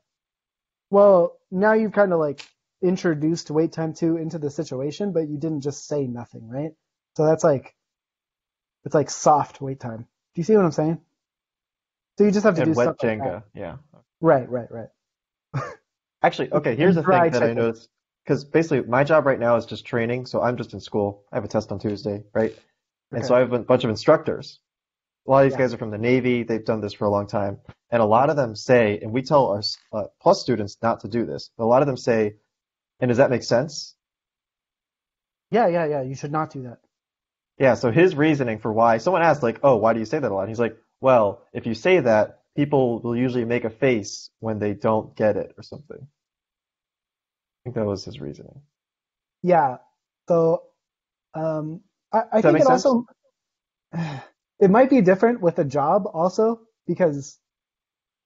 Well, now you've kind of like introduced wait time two into the situation, but you didn't just say nothing, right? So that's like it's like soft wait time. Do you see what I'm saying? So you just have to do And stuff wet like that. Jenga, yeah. Right. Actually, okay, here's And the thing dry that I chicken. noticed. Because basically, my job right now is just training, so I'm just in school. I have a test on Tuesday, right? And so Okay. I have a bunch of instructors. A lot of these Yeah. guys are from the Navy. They've done this for a long time. And a lot of them say, and we tell our plus students not to do this, but a lot of them say, and does that make sense? Yeah. You should not do that. Yeah, so his reasoning for why, someone asked, like, oh, why do you say that a lot? And he's like, well, if you say that, people will usually make a face when they don't get it or something. I think that was his reasoning. Yeah. So um, I Does that think make it sense? also it might be different with a job also because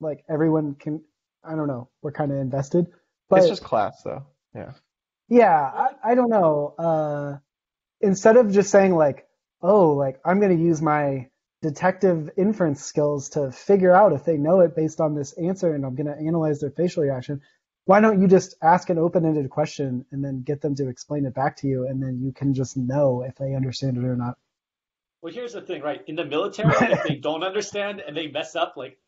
like everyone can I don't know we're kind of invested, It's but just class, though. Yeah. yeah Well, I don't know. Instead of just saying like oh like I'm gonna use my detective inference skills to figure out if they know it based on this answer and I'm gonna analyze their facial reaction. Why don't you just ask an open-ended question and then get them to explain it back to you and then you can just know if they understand it or not. well, here's the thing, right? In the military, if they don't understand and they mess up, like,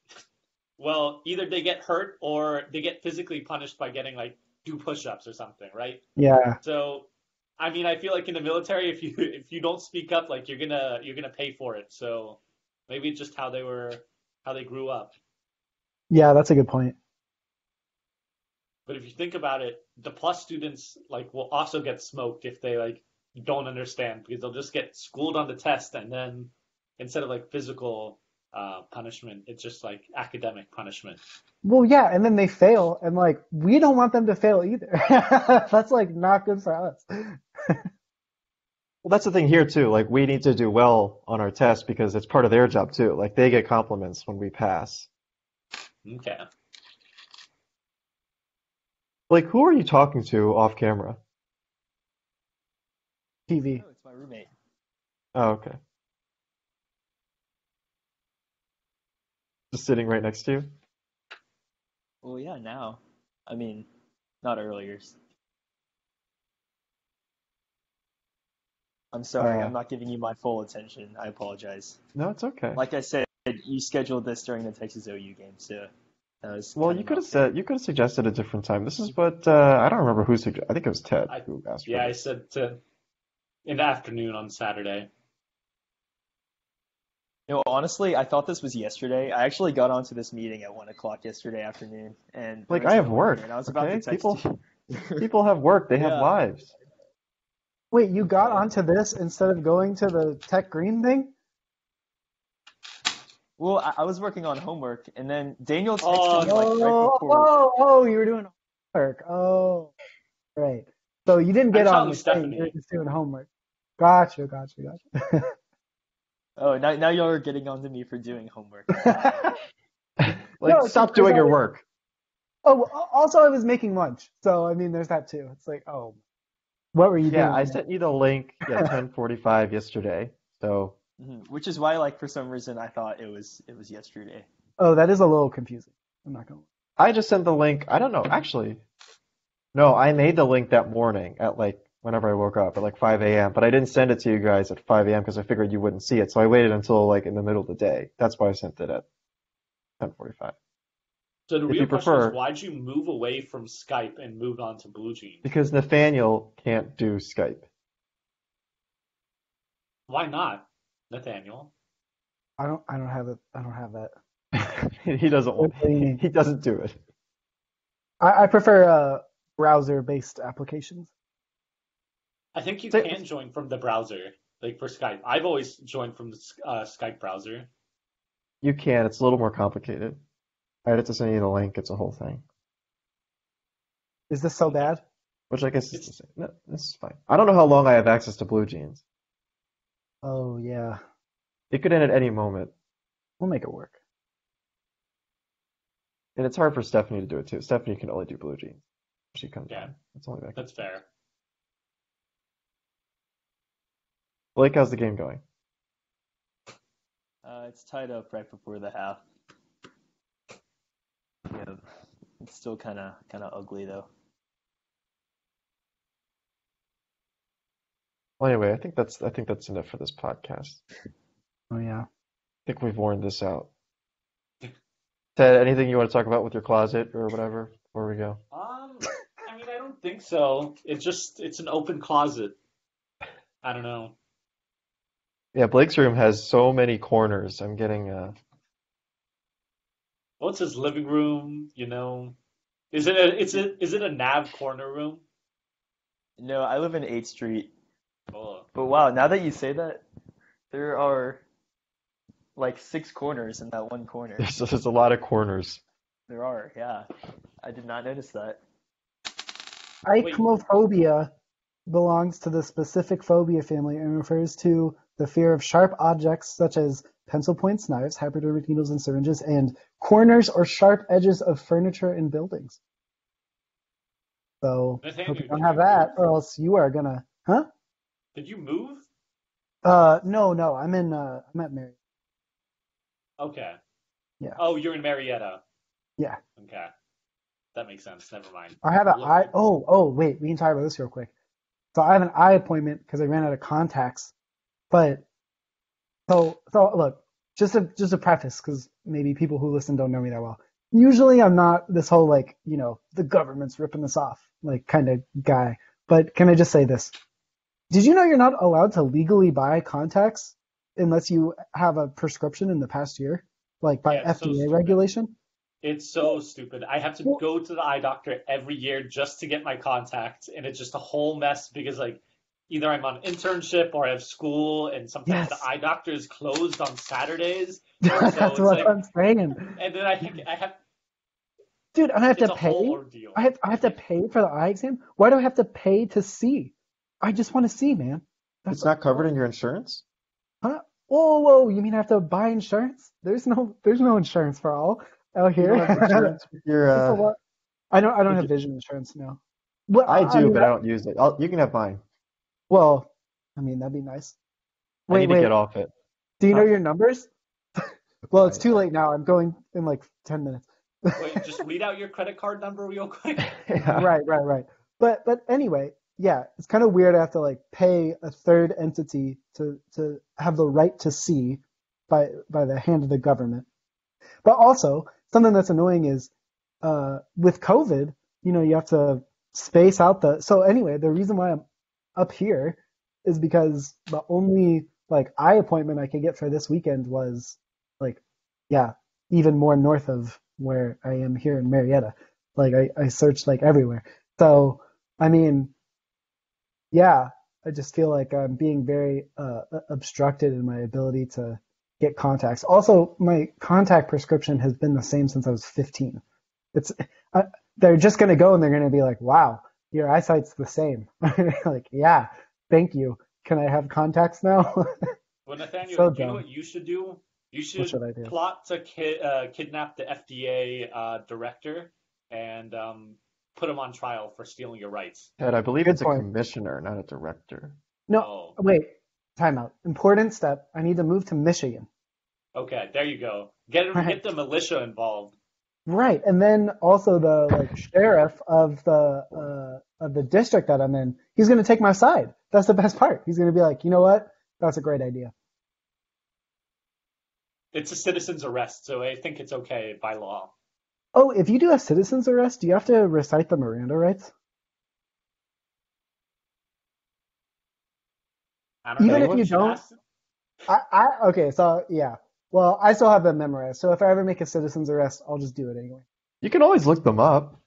well, either they get hurt or they get physically punished by getting like do push-ups or something, right? Yeah. So, I mean, I feel like in the military, if you don't speak up, like you're gonna pay for it. So maybe it's just how they grew up. Yeah, that's a good point. But if you think about it, the plus students like will also get smoked if they like don't understand because they'll just get schooled on the test and then instead of like physical punishment, it's just like academic punishment. Well, yeah, and then they fail, and like we don't want them to fail either. That's like not good for us. Well, that's the thing here, too. Like, we need to do well on our test because it's part of their job, too. Like, they get compliments when we pass. Okay. Like, who are you talking to off camera? TV. Oh, it's my roommate. Oh, okay. Just sitting right next to you? Well, yeah, now. I mean, not earlier. I'm sorry, Uh, I'm not giving you my full attention. I apologize. no, it's okay. Like I said, you scheduled this during the Texas OU game, so that was Well, kind you of could not have fair. said, you could have suggested a different time. This is what, I don't remember who suggested. I think it was Ted I who asked for yeah, I this. said to in the afternoon on Saturday. Honestly, I thought this was yesterday. I actually got onto this meeting at 1 o'clock yesterday afternoon, and the Like, I rest of have them weren't here, work, and I was about to okay? text People, you. people have work. They have Yeah, lives. Wait, you got yeah. onto this instead of going to the Tech Green thing? Well, I was working on homework, and then Daniel texted Oh, me like right before. You were doing homework. Oh, right. So you didn't I'm get on telling the thing. You were Stephanie. just doing homework. Gotcha. Oh, now y'all are getting on to me for doing homework. Like, No, it's just stop because doing your work. also I was making lunch. So I mean, there's that too. It's like, oh, what were you Yeah, doing? I sent you the link at 10:45 yesterday. So, Which is why, like, for some reason, I thought it was yesterday. Oh, that is a little confusing. I'm not gonna. I just sent the link. I don't know, actually. No, I made the link that morning at like whenever I woke up at like 5 a.m. But I didn't send it to you guys at 5 a.m. because I figured you wouldn't see it. So I waited until like in the middle of the day. That's why I sent it at 10:45. So the If real you question is, prefer, why'd you move away from Skype and move on to Blue Jeans? because Nathaniel can't do Skype. Why not, Nathaniel? I don't have it. I don't have that. He doesn't What want, do you mean? he doesn't do it. I prefer browser-based applications. I think you Say, can join from the browser, like for Skype. I've always joined from the Skype browser. you can, it's a little more complicated. I'd have to send you the link, it's a whole thing. Is this so Okay. bad? Which I guess is the It's same. No, this is fine. I don't know how long I have access to Blue Jeans. Oh yeah, It could end at any moment. we'll make it work. And it's hard for Stephanie to do it too. Stephanie can only do Blue Jeans. She comes yeah, on. It's only that. that's fair. Blake, how's the game going? It's tied up right before the half. Yeah, it's still kind of ugly though. Well, anyway, I think that's enough for this podcast. Oh yeah. I think we've worn this out. Ted, anything you want to talk about with your closet or whatever before we go? I mean, I don't think so. It's an open closet. I don't know. Yeah, Blake's room has so many corners. I'm getting Well, it's his living room, you know. Is it a nav corner room? No, I live in 8th Street. Oh, But wow, now that you say that, there are like 6 corners in that one corner. there's a lot of corners. There are, yeah. I did not notice that. wait. Ichmophobia belongs to the specific phobia family and refers to the fear of sharp objects such as pencil points, knives, hypodermic needles, and syringes, and corners or sharp edges of furniture and buildings. So Nathaniel, hope you don't did have you that, move? or else you are gonna. Huh? Did you move? No. I'm at Mary. Okay. Yeah. Oh, you're in Marietta. Yeah. Okay. That makes sense. Never mind. I have an Look, eye. Oh, wait. We can talk about this real quick. So I have an eye appointment because I ran out of contacts. But so look, just a preface, because maybe people who listen don't know me that well. Usually I'm not this whole like, the government's ripping this off like kind of guy. But can I just say this? Did you know you're not allowed to legally buy contacts unless you have a prescription in the past year, like by yeah, it's so FDA stupid. regulation? It's so stupid. I have to Well, go to the eye doctor every year just to get my contacts, and it's just a whole mess because like either I'm on internship or I have school, and sometimes the yes, eye doctor is closed on Saturdays. So that's it's what like, I'm saying. and then I have Dude, and I have to it's a whole pay. ordeal. I have to pay for the eye exam. Why do I have to pay to see? I just want to see, man. That's It's not covered in your insurance? huh? Whoa. You mean I have to buy insurance? There's no insurance for all out You don't here. have insurance with your Just a lot. I don't with have your, vision insurance now. Well, I I do, mean, but I don't use it. You can have mine. well, I mean that'd be nice. I need to Wait. get off it. Do you know Huh? your numbers? Well, it's too I late now. I'm going in like 10 minutes. Wait, just read out your credit card number real quick. yeah. Right. But anyway, yeah, it's kind of weird. I have to like pay a third entity to have the right to see by the hand of the government. But also something that's annoying is with COVID, you have to space out the. So anyway, the reason why I'm up here is because the only like eye appointment I could get for this weekend was like, yeah, even more north of where I am here in Marietta. Like I searched like everywhere. So I mean, yeah, I just feel like I'm being very obstructed in my ability to get contacts. Also, my contact prescription has been the same since I was 15. It's uh, they're just gonna go and they're gonna be like, "Wow, your eyesight's the same." Like, yeah, thank you. Can I have contacts now? Well, Nathaniel, So do you know dumb. what you should do? You What should should I do? plot to kidnap the FDA director and put him on trial for stealing your rights. Ted, I believe Good it's a point. commissioner, not a director. No, Oh, wait. Time out. Important step. I need to move to Michigan. okay, there you go. Get Right. the militia involved. Right, and then also the like sheriff of the district that I'm in, he's gonna take my side. That's the best part. He's gonna be like, you know what? That's a great idea. It's a citizen's arrest, so I think it's okay by law. Oh, if you do a citizen's arrest, do you have to recite the Miranda rights? I don't Even know. if You you English? should don't, ask. okay, so yeah. Well, I still have them memorized. So if I ever make a citizen's arrest, I'll just do it anyway. You can always look them up.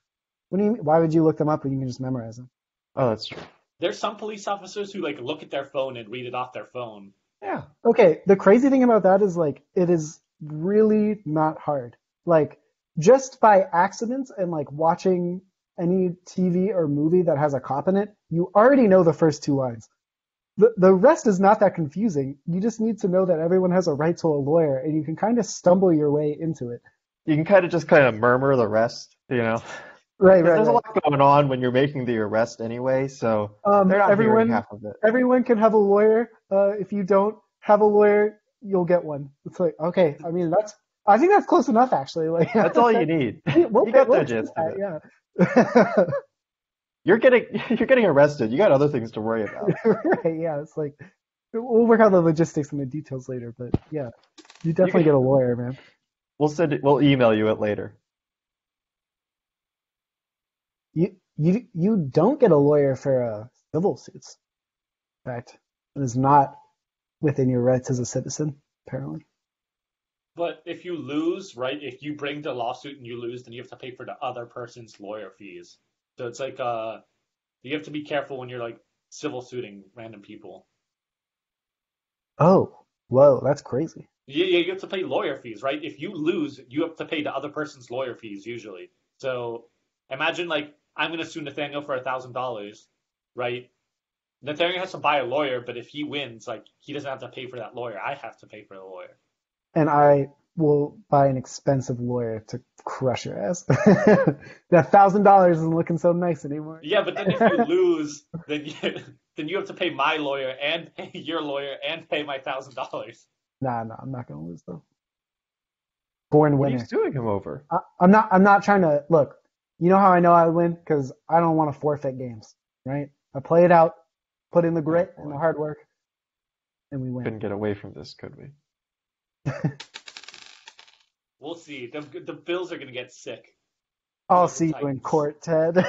What do you, why would you look them up when you can just memorize them? Oh, that's true. There's some police officers who like look at their phone and read it off their phone. Yeah. Okay, the crazy thing about that is like it is really not hard. Like just by accident and like watching any TV or movie that has a cop in it, you already know the first two lines. The rest is not that confusing. You just need to know that everyone has a right to a lawyer and you can kind of stumble your way into it. You can kind of murmur the rest, Because Right, there's a right. lot going on when you're making the arrest anyway, so they're not hearing Everyone half of it. everyone can have a lawyer. If you don't have a lawyer, you'll get one. It's like, okay, I mean I think that's close enough actually. Like That's all you need. we'll You got we'll the do gist of it. that, yeah. You're getting arrested. You got other things to worry about. Right, yeah. It's like we'll work out the logistics and the details later, but yeah, you You definitely can, get a lawyer, man. we'll email you it later. You don't get a lawyer for civil suits. In fact, it is not within your rights as a citizen, apparently. But if you lose, right? If you bring the lawsuit and you lose, then you have to pay for the other person's lawyer fees. So it's like you have to be careful when you're like civil suiting random people. Oh, whoa, that's crazy. Yeah, you have to pay lawyer fees, right? If you lose, you have to pay the other person's lawyer fees usually. So imagine like I'm gonna sue Nathaniel for $1,000, right? Nathaniel has to buy a lawyer, but if he wins, like he doesn't have to pay for that lawyer. I have to pay for the lawyer. And I will buy an expensive lawyer to crush your ass. That $1,000 isn't looking so nice anymore. Yeah, but then if you lose, then you have to pay my lawyer and pay your lawyer and pay my $1,000. Nah, I'm not gonna lose though. Born What are you winner. suing him over? I'm not trying to look. You know how I know I win? Because I don't want to forfeit games, right? I play it out, put in the grit and the hard work, and we win. Couldn't get away from this, could we? We'll see. The Bills are gonna get sick. I'll Against the see you in Titans. court, Ted.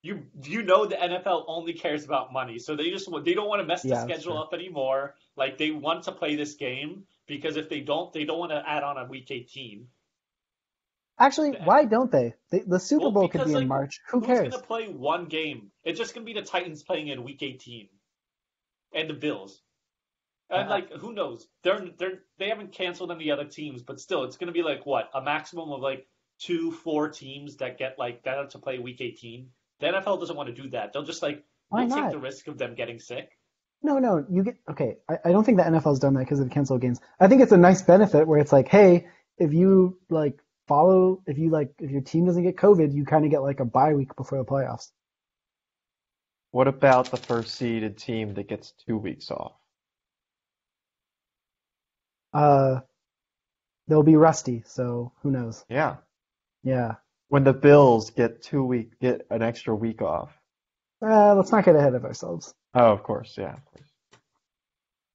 You know the NFL only cares about money, so they don't want to mess the Yeah, that's schedule true. up anymore. Like they want to play this game because if they don't want to add on a week 18. Actually, why don't they? The Super Well, Bowl could because be in like March. Who who's cares? gonna play one game? It's just gonna be the Titans playing in week 18, and the Bills. And Uh, like who knows? They haven't canceled any other teams, but still, it's gonna be like what a maximum of like 4 teams that get like that have to play week 18. The NFL doesn't want to do that. They'll just like Why we'll take not? the risk of them getting sick. No, you get okay. I don't think the NFL's done that because of canceled games. I think it's a nice benefit where it's like, hey, if you like if your team doesn't get COVID, you kind of get like a bye week before the playoffs. What about the first seeded team that gets 2 weeks off? Uh, they'll be rusty, so who knows? Yeah. Yeah. When the Bills get an extra week off. Let's not get ahead of ourselves. Oh, of course, yeah, of course.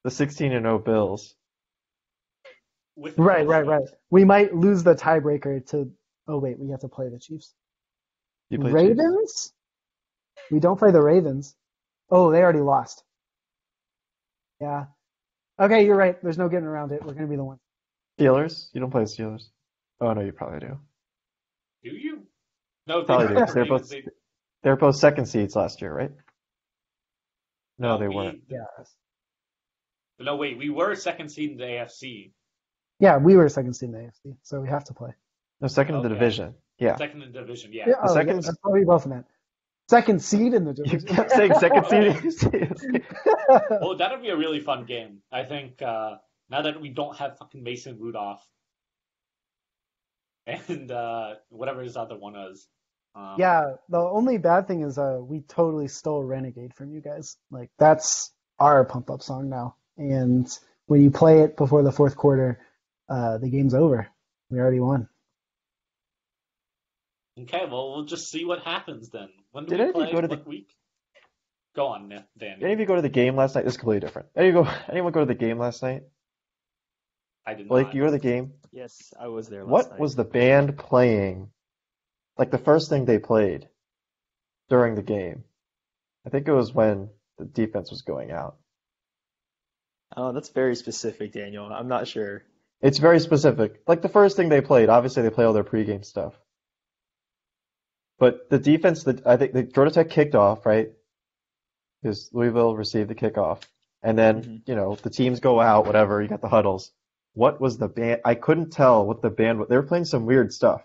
The 16-0 Bills. With Right. We might lose the tiebreaker to. Oh wait, we have to play the Chiefs. You play Chiefs? Ravens? We don't play the Ravens. Oh, they already lost. Yeah. Okay, you're right. There's no getting around it. We're gonna be the one. Steelers? You don't play the Steelers? Oh no, you probably do. Do you? No, Probably they do. 'Cause they were both second seeds last year, right? No, they weren't. Yeah. No, wait, we were second seed in the AFC. Yeah, we were second seed in the AFC, so we have to play. No, second in the Okay. division. Yeah. Second in the division, yeah. Yeah, The oh, second- yeah, that's what we both meant. Second seed in the You division. kept saying second seed. Well, that'd be a really fun game. I think now that we don't have fucking Mason Rudolph and whatever his other one is. Yeah, the only bad thing is we totally stole Renegade from you guys. Like that's our pump up song now. And when you play it before the fourth quarter, the game's over. We already won. Okay, well, we'll just see what happens then. When do Did we any of you play? go to What week? Go on, Did any Danny. of you go to the game last night? This is completely different. Anyone go to the game last night? I did Blake, not. you were the game. Yes, I was there last What night. was the band playing? Like the first thing they played during the game. I think it was when the defense was going out. Oh, that's very specific, Daniel. I'm not sure. It's very specific. Like the first thing they played, obviously they play all their pregame stuff. But the defense that I think the Georgia Tech kicked off, right? Because Louisville received the kickoff. And then, hmm the teams go out, whatever, you got the huddles. What was the band? I couldn't tell what the band was. They were playing some weird stuff.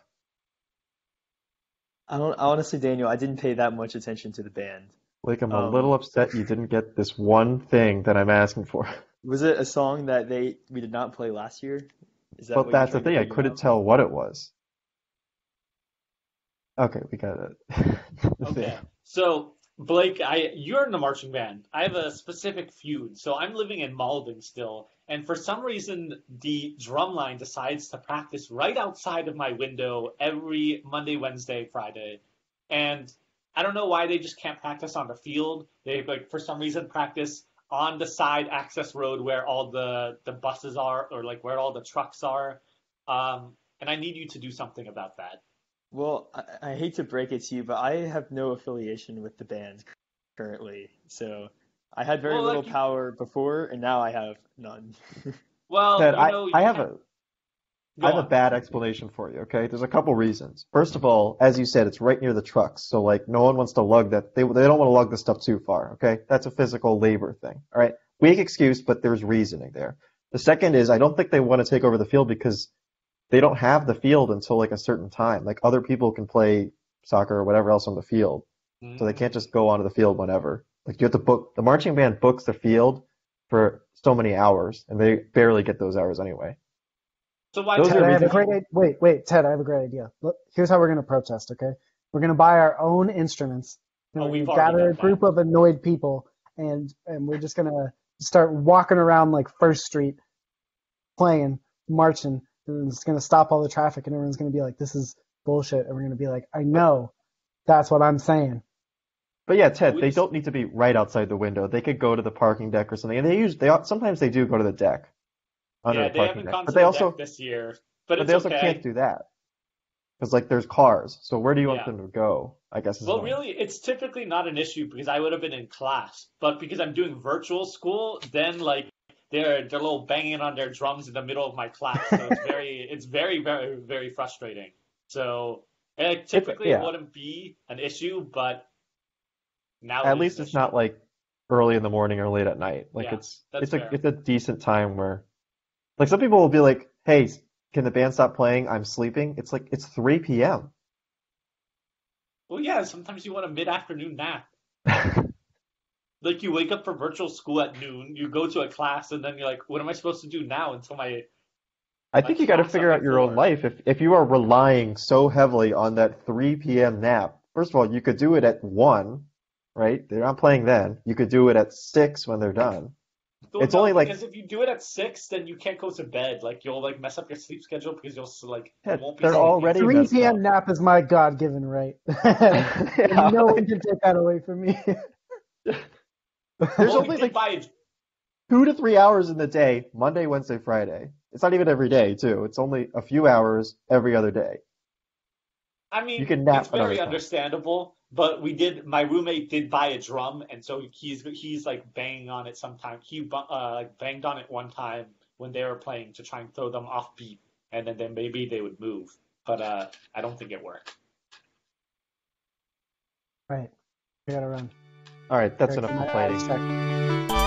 I don't honestly, Daniel, I didn't pay that much attention to the band. Like I'm a little Um, upset you didn't get this one thing that I'm asking for. was it a song that we did not play last year? Is that But what you're that's the trying to thing, I figure couldn't out? tell what it was. Okay, we got it. Okay. So, Blake, you're in the marching band. I have a specific feud. So I'm living in Malden still, and for some reason the drum line decides to practice right outside of my window every Monday, Wednesday, Friday. And I don't know why they just can't practice on the field. They like for some reason practice on the side access road where all the buses are or like where all the trucks are. And I need you to do something about that. Well, I hate to break it to you, but I have no affiliation with the band currently. So I had very Well, little like power before, and now I have none. well, Ted, I you have can't I go have a on. bad explanation for you, okay? There's a couple reasons. First of all, as you said, it's right near the trucks, so like no one wants to lug that. They don't want to lug the stuff too far, okay? That's a physical labor thing, all right? Weak excuse, but there's reasoning there. The second is I don't think they want to take over the field because they don't have the field until like a certain time. Like other people can play soccer or whatever else on the field, so they can't Mm. just go onto the field whenever. Like you have to book. The marching band books the field for so many hours, and they barely get those hours anyway. So why Those can't are Ted, I we have a reasons. great join? idea. Wait, Ted, I have a great idea. Look, here's how we're going to protest, okay? We're going to buy our own instruments, and Oh, we're going we've to already gather done a that. group of annoyed people, and we're just going to start walking around like First Street, playing, marching, and it's going to stop all the traffic, and everyone's going to be like, this is bullshit, and we're going to be like, I But know, that's what I'm saying. but yeah, But Ted, we they just don't need to be right outside the window. They could go to the parking deck or something, and sometimes they do go to the deck under yeah, the they parking haven't deck, gone to the deck this year, but but it's they also can't okay. do that because like there's cars. So where do you want Yeah. them to go? I guess is Well, my really, it's typically not an issue because I would have been in class, but because I'm doing virtual school, then like they're little banging on their drums in the middle of my class, so it's very frustrating. So it's typically it yeah. wouldn't be an issue, but now it At is least an it's issue. not like early in the morning or late at night. Like Yeah, it's that's it's a fair. it's a decent time where like some people will be like, "Hey, can the band stop playing? I'm sleeping." It's like it's 3 p.m. Well, yeah, sometimes you want a mid-afternoon nap. Like you wake up for virtual school at noon, you go to a class, and then you're like, what am I supposed to do now until I my think you got to class figure up out at your own 4? life. If you are relying so heavily on that 3 p.m. nap, first of all, you could do it at 1, right? They're not playing then. You could do it at 6 when they're done. Well, It's no, only like because if you do it at 6, then you can't go to bed. Like you'll like mess up your sleep schedule because you yeah, won't be they're Hey, sleeping already until 3 messed 6. p.m. up. nap is my God-given right. Yeah, No one can take that away from me. there's Well, we only did like buy. 2 to 3 hours in the day, Monday, Wednesday, Friday. It's not even every day, too. It's only a few hours every other day. I You mean, can it's nap another very time. understandable, but we did. My roommate did buy a drum, and so he's like banging on it sometimes. Like banged on it one time when they were playing to try and throw them off beat, and then maybe they would move. But I don't think it worked. Right, I gotta run. All right, that's Gotta enough get my complaining. eyes checked.